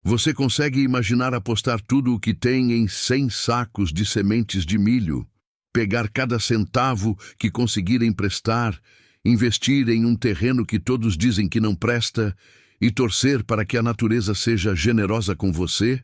Você consegue imaginar apostar tudo o que tem em 100 sacos de sementes de milho, pegar cada centavo que conseguir emprestar, investir em um terreno que todos dizem que não presta e torcer para que a natureza seja generosa com você?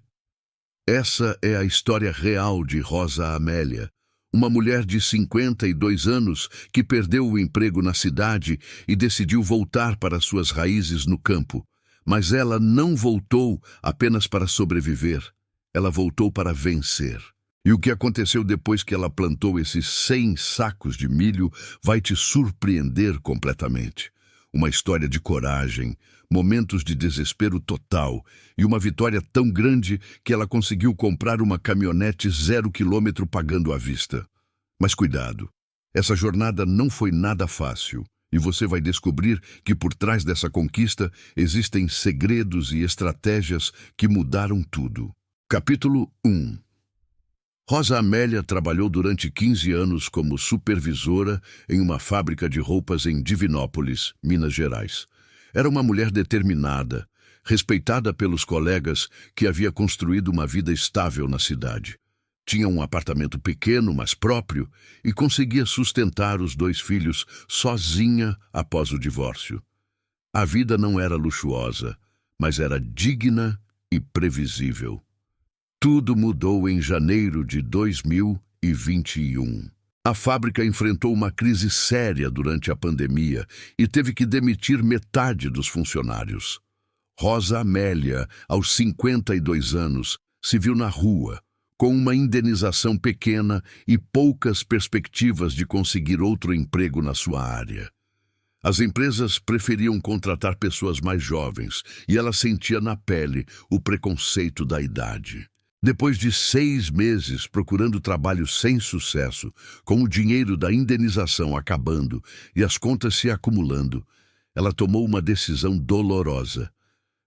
Essa é a história real de Rosa Amélia, uma mulher de 52 anos que perdeu o emprego na cidade e decidiu voltar para suas raízes no campo. Mas ela não voltou apenas para sobreviver, ela voltou para vencer. E o que aconteceu depois que ela plantou esses 100 sacos de milho vai te surpreender completamente. Uma história de coragem, momentos de desespero total e uma vitória tão grande que ela conseguiu comprar uma caminhonete 0 km pagando à vista. Mas cuidado, essa jornada não foi nada fácil. E você vai descobrir que por trás dessa conquista existem segredos e estratégias que mudaram tudo. Capítulo 1. Rosa Amélia trabalhou durante 15 anos como supervisora em uma fábrica de roupas em Divinópolis, Minas Gerais. Era uma mulher determinada, respeitada pelos colegas que havia construído uma vida estável na cidade. Tinha um apartamento pequeno, mas próprio, e conseguia sustentar os 2 filhos sozinha após o divórcio. A vida não era luxuosa, mas era digna e previsível. Tudo mudou em janeiro de 2021. A fábrica enfrentou uma crise séria durante a pandemia e teve que demitir metade dos funcionários. Rosa Amélia, aos 52 anos, se viu na rua, com uma indenização pequena e poucas perspectivas de conseguir outro emprego na sua área. As empresas preferiam contratar pessoas mais jovens e ela sentia na pele o preconceito da idade. Depois de 6 meses procurando trabalho sem sucesso, com o dinheiro da indenização acabando e as contas se acumulando, ela tomou uma decisão dolorosa.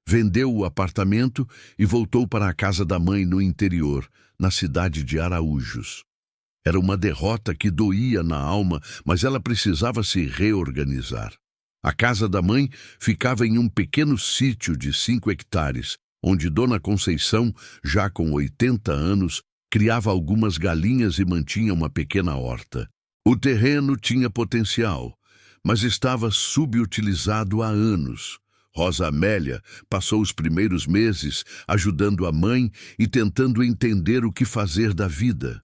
Vendeu o apartamento e voltou para a casa da mãe no interior, na cidade de Araújos. Era uma derrota que doía na alma, mas ela precisava se reorganizar. A casa da mãe ficava em um pequeno sítio de 5 hectares, onde Dona Conceição, já com 80 anos, criava algumas galinhas e mantinha uma pequena horta. O terreno tinha potencial, mas estava subutilizado há anos. Rosa Amélia passou os primeiros meses ajudando a mãe e tentando entender o que fazer da vida.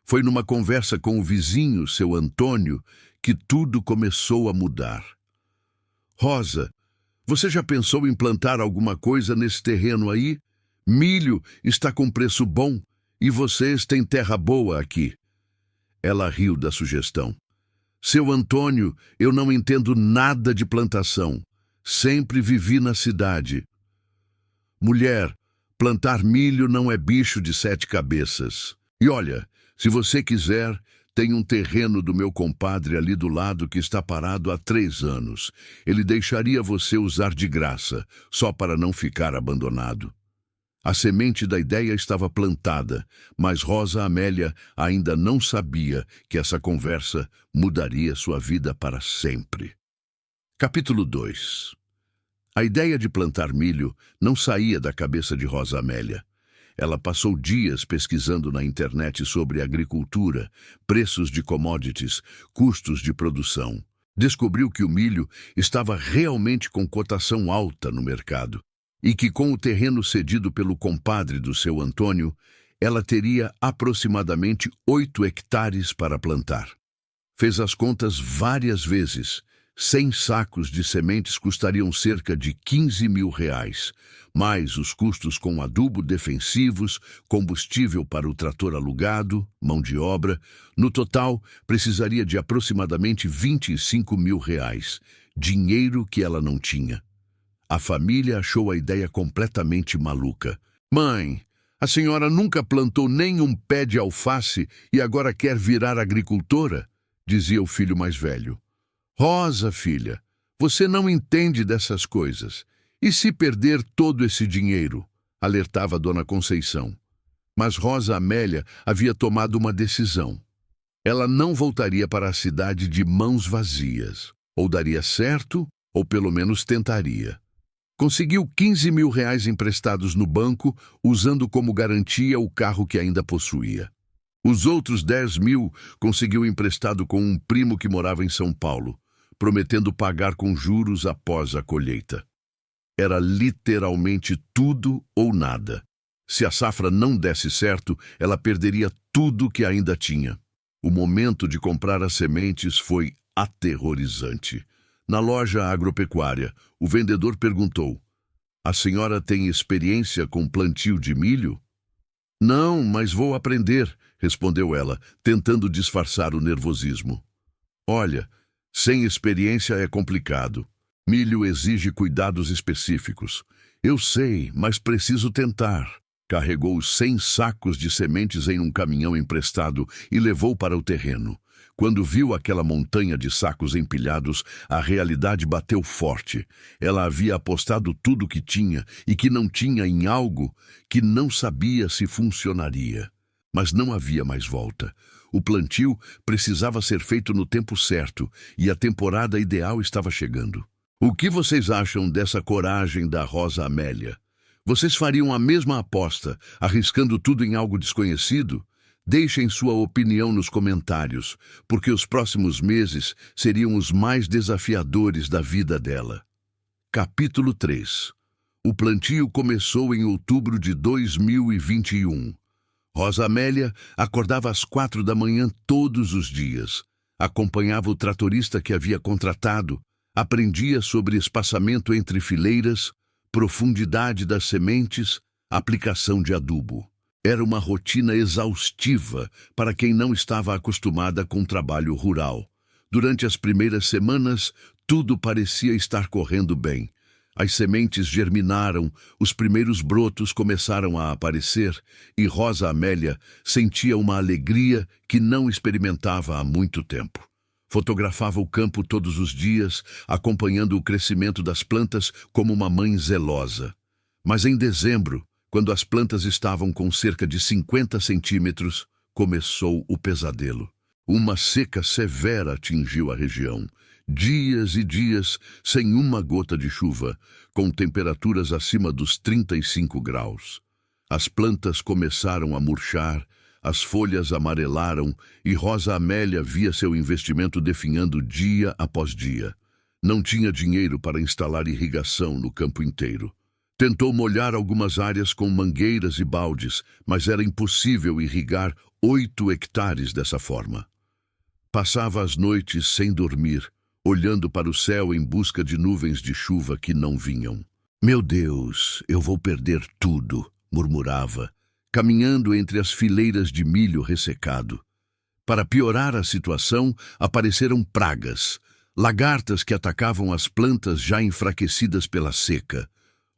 Foi numa conversa com o vizinho, seu Antônio, que tudo começou a mudar. Rosa, você já pensou em plantar alguma coisa nesse terreno aí? Milho está com preço bom e vocês têm terra boa aqui. Ela riu da sugestão. Seu Antônio, eu não entendo nada de plantação. Sempre vivi na cidade. Mulher, plantar milho não é bicho de 7 cabeças. E olha, se você quiser, tem um terreno do meu compadre ali do lado que está parado há 3 anos. Ele deixaria você usar de graça, só para não ficar abandonado. A semente da ideia estava plantada, mas Rosa Amélia ainda não sabia que essa conversa mudaria sua vida para sempre. Capítulo 2. A ideia de plantar milho não saía da cabeça de Rosa Amélia. Ela passou dias pesquisando na internet sobre agricultura, preços de commodities, custos de produção. Descobriu que o milho estava realmente com cotação alta no mercado e que com o terreno cedido pelo compadre do seu Antônio, ela teria aproximadamente 8 hectares para plantar. Fez as contas várias vezes. 100 sacos de sementes custariam cerca de R$ 15.000, mais os custos com adubo defensivos, combustível para o trator alugado, mão de obra. No total, precisaria de aproximadamente R$ 25.000, dinheiro que ela não tinha. A família achou a ideia completamente maluca. Mãe, a senhora nunca plantou nem um pé de alface e agora quer virar agricultora? Dizia o filho mais velho. Rosa, filha, você não entende dessas coisas. E se perder todo esse dinheiro? Alertava Dona Conceição. Mas Rosa Amélia havia tomado uma decisão. Ela não voltaria para a cidade de mãos vazias. Ou daria certo, ou pelo menos tentaria. Conseguiu R$ 15.000 emprestados no banco, usando como garantia o carro que ainda possuía. Os outros 10.000 conseguiu emprestado com um primo que morava em São Paulo, prometendo pagar com juros após a colheita. Era literalmente tudo ou nada. Se a safra não desse certo, ela perderia tudo que ainda tinha. O momento de comprar as sementes foi aterrorizante. Na loja agropecuária, o vendedor perguntou: "A senhora tem experiência com plantio de milho?" "Não, mas vou aprender", respondeu ela, tentando disfarçar o nervosismo. "Olha, sem experiência é complicado. Milho exige cuidados específicos. Eu sei, mas preciso tentar." Carregou 100 sacos de sementes em um caminhão emprestado e levou para o terreno. Quando viu aquela montanha de sacos empilhados, a realidade bateu forte. Ela havia apostado tudo que tinha e que não tinha em algo que não sabia se funcionaria. Mas não havia mais volta. O plantio precisava ser feito no tempo certo e a temporada ideal estava chegando. O que vocês acham dessa coragem da Rosa Amélia? Vocês fariam a mesma aposta, arriscando tudo em algo desconhecido? Deixem sua opinião nos comentários, porque os próximos meses seriam os mais desafiadores da vida dela. Capítulo 3. O plantio começou em outubro de 2021. Rosa Amélia acordava às 4 da manhã todos os dias. Acompanhava o tratorista que havia contratado, aprendia sobre espaçamento entre fileiras, profundidade das sementes, aplicação de adubo. Era uma rotina exaustiva para quem não estava acostumada com trabalho rural. Durante as primeiras semanas, tudo parecia estar correndo bem. As sementes germinaram, os primeiros brotos começaram a aparecer e Rosa Amélia sentia uma alegria que não experimentava há muito tempo. Fotografava o campo todos os dias, acompanhando o crescimento das plantas como uma mãe zelosa. Mas em dezembro, quando as plantas estavam com cerca de 50 centímetros, começou o pesadelo. Uma seca severa atingiu a região. Dias e dias sem uma gota de chuva, com temperaturas acima dos 35 graus. As plantas começaram a murchar, as folhas amarelaram e Rosa Amélia via seu investimento definhando dia após dia. Não tinha dinheiro para instalar irrigação no campo inteiro. Tentou molhar algumas áreas com mangueiras e baldes, mas era impossível irrigar 8 hectares dessa forma. Passava as noites sem dormir, olhando para o céu em busca de nuvens de chuva que não vinham. "Meu Deus, eu vou perder tudo", murmurava, caminhando entre as fileiras de milho ressecado. Para piorar a situação, apareceram pragas, lagartas que atacavam as plantas já enfraquecidas pela seca.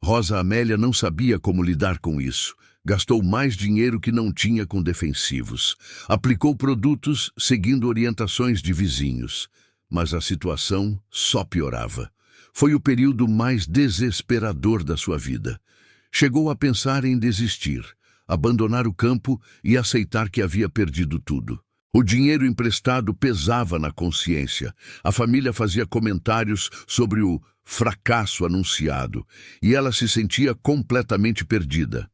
Rosa Amélia não sabia como lidar com isso. Gastou mais dinheiro que não tinha com defensivos. Aplicou produtos seguindo orientações de vizinhos. Mas a situação só piorava. Foi o período mais desesperador da sua vida. Chegou a pensar em desistir, abandonar o campo e aceitar que havia perdido tudo. O dinheiro emprestado pesava na consciência. A família fazia comentários sobre o fracasso anunciado e ela se sentia completamente perdida.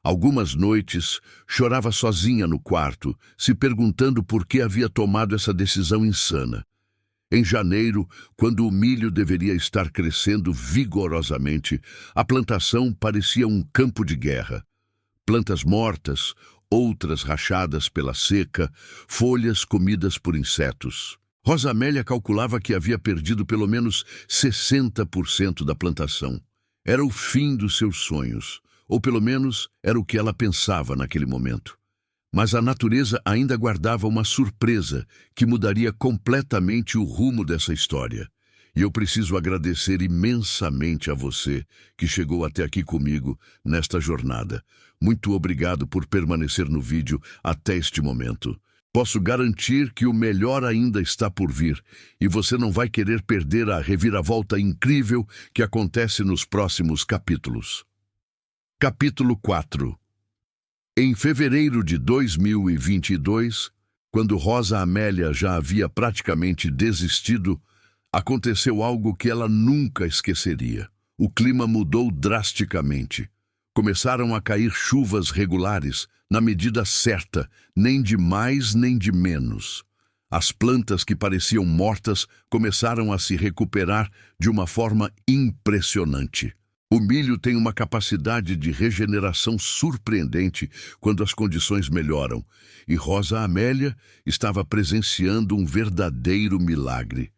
Algumas noites, chorava sozinha no quarto, se perguntando por que havia tomado essa decisão insana. Em janeiro, quando o milho deveria estar crescendo vigorosamente, a plantação parecia um campo de guerra. Plantas mortas, outras rachadas pela seca, folhas comidas por insetos. Rosa Amélia calculava que havia perdido pelo menos 60% da plantação. Era o fim dos seus sonhos, ou pelo menos era o que ela pensava naquele momento. Mas a natureza ainda guardava uma surpresa que mudaria completamente o rumo dessa história. E eu preciso agradecer imensamente a você que chegou até aqui comigo nesta jornada. Muito obrigado por permanecer no vídeo até este momento. Posso garantir que o melhor ainda está por vir e você não vai querer perder a reviravolta incrível que acontece nos próximos capítulos. Capítulo 4. Em fevereiro de 2022, quando Rosa Amélia já havia praticamente desistido, aconteceu algo que ela nunca esqueceria. O clima mudou drasticamente. Começaram a cair chuvas regulares, na medida certa, nem de mais nem de menos. As plantas que pareciam mortas começaram a se recuperar de uma forma impressionante. O milho tem uma capacidade de regeneração surpreendente quando as condições melhoram, e Rosa Amélia estava presenciando um verdadeiro milagre.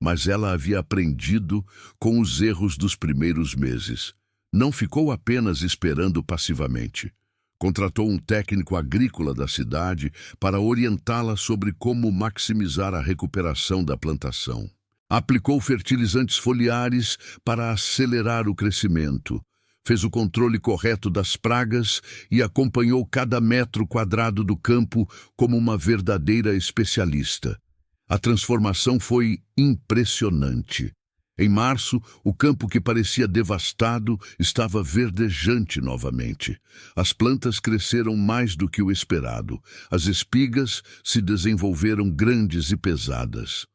Mas ela havia aprendido com os erros dos primeiros meses. Não ficou apenas esperando passivamente. Contratou um técnico agrícola da cidade para orientá-la sobre como maximizar a recuperação da plantação. Aplicou fertilizantes foliares para acelerar o crescimento. Fez o controle correto das pragas e acompanhou cada metro quadrado do campo como uma verdadeira especialista. A transformação foi impressionante. Em março, o campo que parecia devastado estava verdejante novamente. As plantas cresceram mais do que o esperado. As espigas se desenvolveram grandes e pesadas.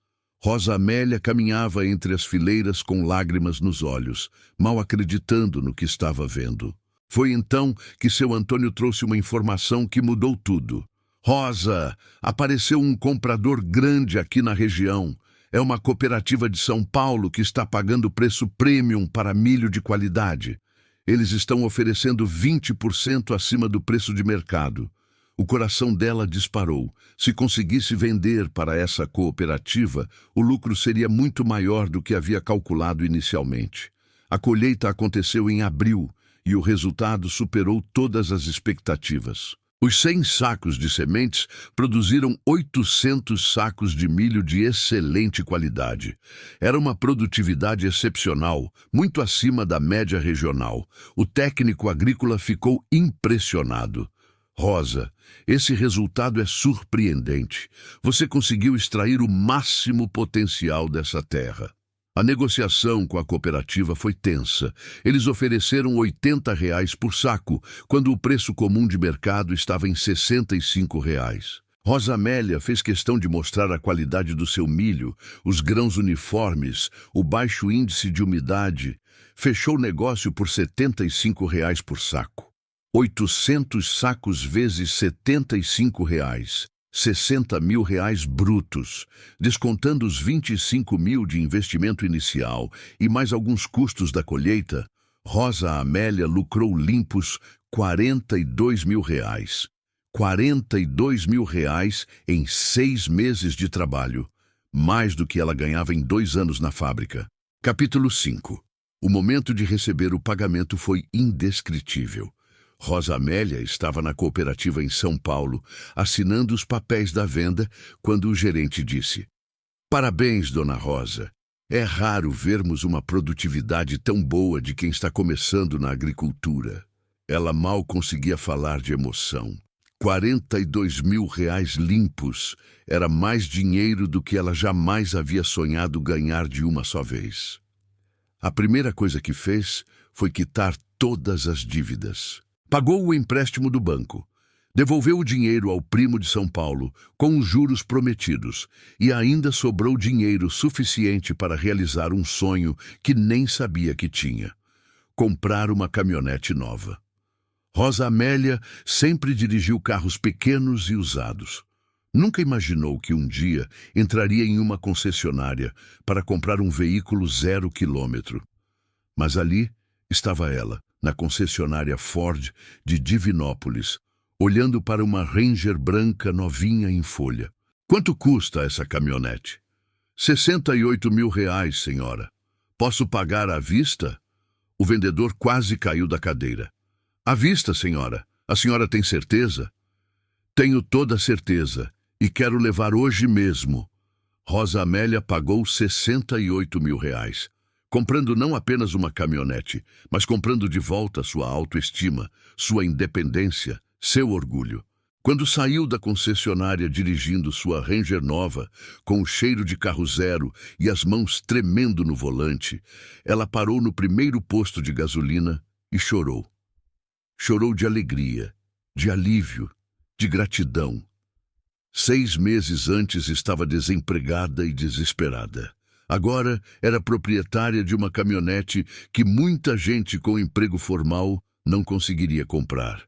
Rosa Amélia caminhava entre as fileiras com lágrimas nos olhos, mal acreditando no que estava vendo. Foi então que seu Antônio trouxe uma informação que mudou tudo. Rosa, apareceu um comprador grande aqui na região. É uma cooperativa de São Paulo que está pagando preço premium para milho de qualidade. Eles estão oferecendo 20% acima do preço de mercado. O coração dela disparou. Se conseguisse vender para essa cooperativa, o lucro seria muito maior do que havia calculado inicialmente. A colheita aconteceu em abril e o resultado superou todas as expectativas. Os 100 sacos de sementes produziram 800 sacos de milho de excelente qualidade. Era uma produtividade excepcional, muito acima da média regional. O técnico agrícola ficou impressionado. Rosa, esse resultado é surpreendente. Você conseguiu extrair o máximo potencial dessa terra. A negociação com a cooperativa foi tensa. Eles ofereceram R$ 80 por saco, quando o preço comum de mercado estava em R$ 65. Rosa Amélia fez questão de mostrar a qualidade do seu milho, os grãos uniformes, o baixo índice de umidade. Fechou o negócio por R$ 75 por saco. 800 sacos vezes R$ 75. R$ 60 mil brutos, descontando os 25 mil de investimento inicial e mais alguns custos da colheita, Rosa Amélia lucrou limpos R$ 42 mil. R$ 42 mil em 6 meses de trabalho, mais do que ela ganhava em 2 anos na fábrica. Capítulo 5. O momento de receber o pagamento foi indescritível. Rosa Amélia estava na cooperativa em São Paulo, assinando os papéis da venda, quando o gerente disse: "Parabéns, dona Rosa. É raro vermos uma produtividade tão boa de quem está começando na agricultura." Ela mal conseguia falar de emoção. R$ 42 mil limpos era mais dinheiro do que ela jamais havia sonhado ganhar de uma só vez. A primeira coisa que fez foi quitar todas as dívidas. Pagou o empréstimo do banco, devolveu o dinheiro ao primo de São Paulo com os juros prometidos e ainda sobrou dinheiro suficiente para realizar um sonho que nem sabia que tinha: comprar uma caminhonete nova. Rosa Amélia sempre dirigiu carros pequenos e usados. Nunca imaginou que um dia entraria em uma concessionária para comprar um veículo 0 quilômetro. Mas ali estava ela, na concessionária Ford de Divinópolis, olhando para uma Ranger branca novinha em folha. "Quanto custa essa caminhonete?" R$ 68 mil, senhora. "Posso pagar à vista?" O vendedor quase caiu da cadeira. "À vista, senhora. A senhora tem certeza?" "Tenho toda a certeza e quero levar hoje mesmo." Rosa Amélia pagou R$ 68 mil. Comprando não apenas uma caminhonete, mas comprando de volta sua autoestima, sua independência, seu orgulho. Quando saiu da concessionária dirigindo sua Ranger nova, com o cheiro de carro zero e as mãos tremendo no volante, ela parou no primeiro posto de gasolina e chorou. Chorou de alegria, de alívio, de gratidão. 6 meses antes estava desempregada e desesperada. Agora era proprietária de uma caminhonete que muita gente com emprego formal não conseguiria comprar.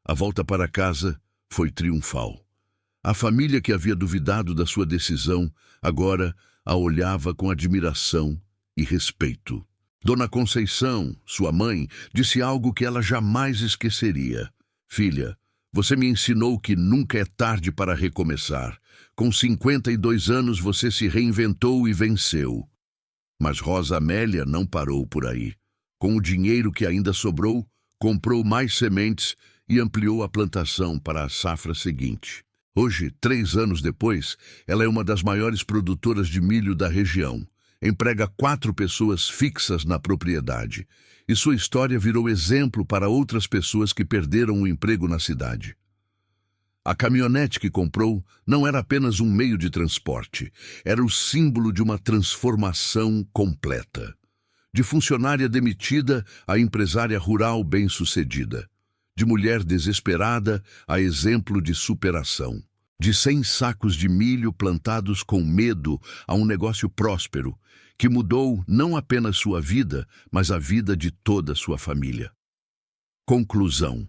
A volta para casa foi triunfal. A família que havia duvidado da sua decisão agora a olhava com admiração e respeito. Dona Conceição, sua mãe, disse algo que ela jamais esqueceria. Filha, você me ensinou que nunca é tarde para recomeçar. Com 52 anos você se reinventou e venceu. Mas Rosa Amélia não parou por aí. Com o dinheiro que ainda sobrou, comprou mais sementes e ampliou a plantação para a safra seguinte. Hoje, 3 anos depois, ela é uma das maiores produtoras de milho da região. Emprega 4 pessoas fixas na propriedade. E sua história virou exemplo para outras pessoas que perderam o emprego na cidade. A caminhonete que comprou não era apenas um meio de transporte, era o símbolo de uma transformação completa. De funcionária demitida a empresária rural bem-sucedida. De mulher desesperada a exemplo de superação. De 100 sacos de milho plantados com medo a um negócio próspero, que mudou não apenas sua vida, mas a vida de toda a sua família. Conclusão.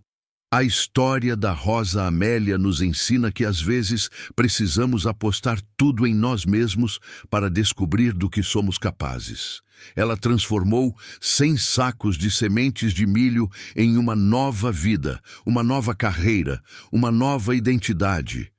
A história da Rosa Amélia nos ensina que às vezes precisamos apostar tudo em nós mesmos para descobrir do que somos capazes. Ela transformou 100 sacos de sementes de milho em uma nova vida, uma nova carreira, uma nova identidade.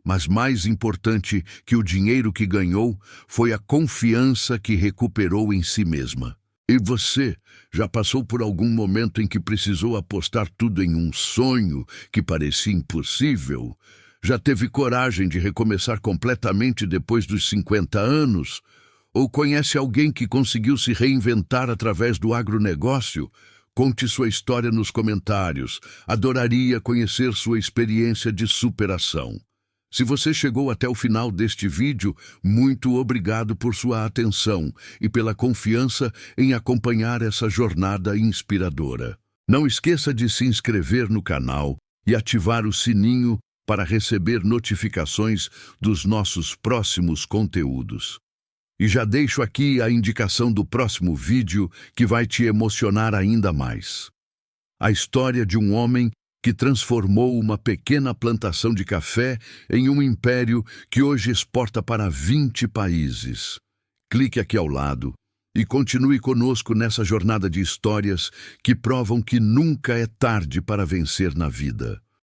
Mas mais importante que o dinheiro que ganhou foi a confiança que recuperou em si mesma. E você já passou por algum momento em que precisou apostar tudo em um sonho que parecia impossível? Já teve coragem de recomeçar completamente depois dos 50 anos? Ou conhece alguém que conseguiu se reinventar através do agronegócio? Conte sua história nos comentários. Adoraria conhecer sua experiência de superação. Se você chegou até o final deste vídeo, muito obrigado por sua atenção e pela confiança em acompanhar essa jornada inspiradora. Não esqueça de se inscrever no canal e ativar o sininho para receber notificações dos nossos próximos conteúdos. E já deixo aqui a indicação do próximo vídeo que vai te emocionar ainda mais. A história de um homem que transformou uma pequena plantação de café em um império que hoje exporta para 20 países. Clique aqui ao lado e continue conosco nessa jornada de histórias que provam que nunca é tarde para vencer na vida.